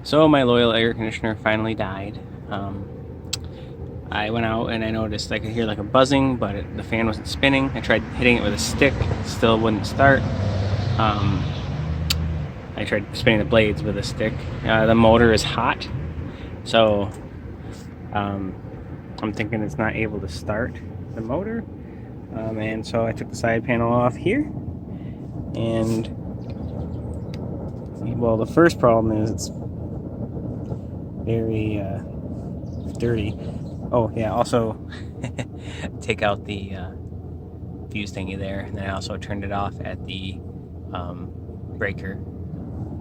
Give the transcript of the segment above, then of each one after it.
So my loyal air conditioner finally died. I went out and I noticed I could hear like a buzzing, but the fan wasn't spinning. I tried hitting it with a stick, still wouldn't start. I tried spinning the blades with a stick. The motor is hot, so I'm thinking it's not able to start the motor. And so I took the side panel off here, and well, the first problem is it's very dirty. Oh yeah, also take out the fuse thingy there, and then I also turned it off at the breaker.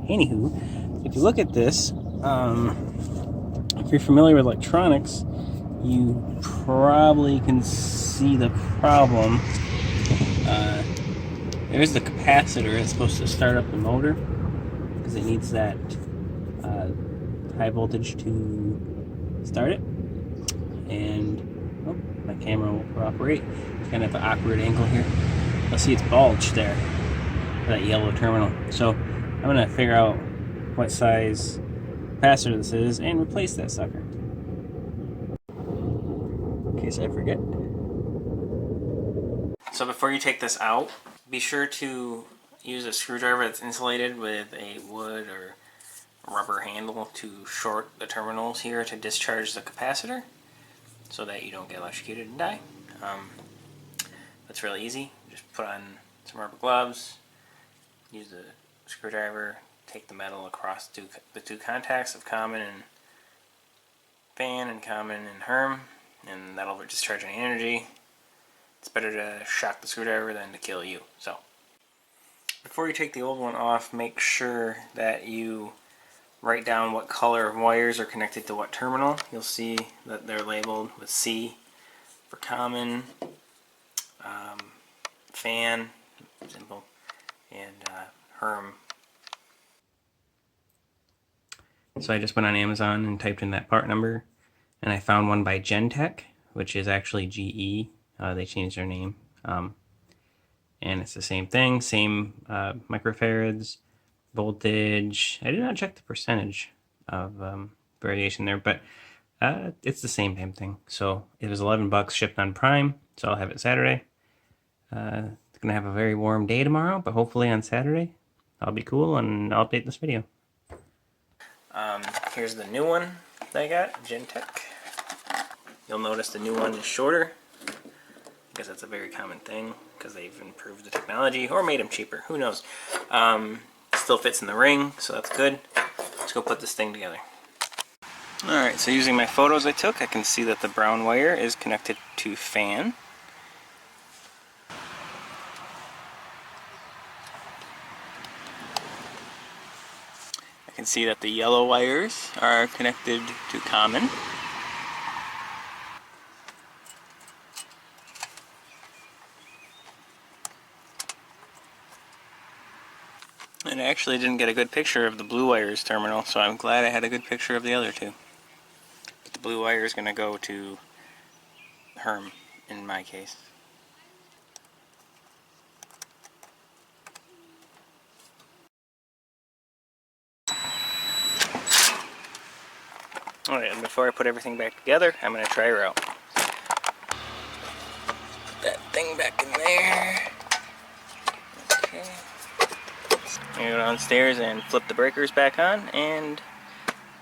Anywho, if you look at this, if you're familiar with electronics, you probably can see the problem. There's the capacitor. It's supposed to start up the motor because it needs that high voltage to start it. And oh, my camera will cooperate. It's kind of an awkward angle here. You'll see it's bulged there, that yellow terminal. So I'm gonna figure out what size capacitor this is and replace that sucker, in case I forget. So before you take this out, be sure to use a screwdriver that's insulated with a wood or rubber handle to short the terminals here to discharge the capacitor, so that you don't get electrocuted and die. That's really easy. Just put on some rubber gloves, use the screwdriver, take the metal across the two contacts of common and fan and common and Herm, and that'll discharge any energy. It's better to shock the screwdriver than to kill you. So before you take the old one off, make sure that you write down what color of wires are connected to what terminal. You'll see that they're labeled with C for common, fan, simple, and Herm. So I just went on Amazon and typed in that part number, and I found one by Genteq, which is actually GE. They changed their name. And it's the same thing, same microfarads, voltage. I did not check the percentage of variation there, but it's the same damn thing. So it was $11 shipped on Prime, so I'll have it Saturday. It's gonna have a very warm day tomorrow, but hopefully on Saturday I'll be cool and I'll update this video. Here's the new one that I got, Genteq. You'll notice the new one is shorter. I guess that's a very common thing because they've improved the technology or made them cheaper. Who knows? Still fits in the ring, so that's good. Let's go put this thing together. Alright, so using my photos I took, I can see that the brown wire is connected to fan. I can see that the yellow wires are connected to common. And I actually didn't get a good picture of the blue wires terminal, so I'm glad I had a good picture of the other two. But the blue wire is going to go to Herm, in my case. Alright, and before I put everything back together, I'm going to try her out. Put that thing back in there. Okay. I'm going to go downstairs and flip the breakers back on, and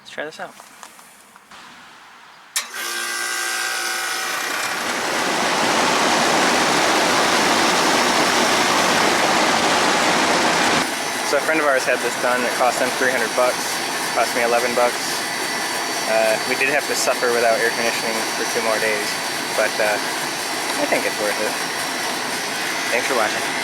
let's try this out. So a friend of ours had this done. It cost them $300. It cost me $11. We did have to suffer without air conditioning for 2 more days, but I think it's worth it. Thanks for watching.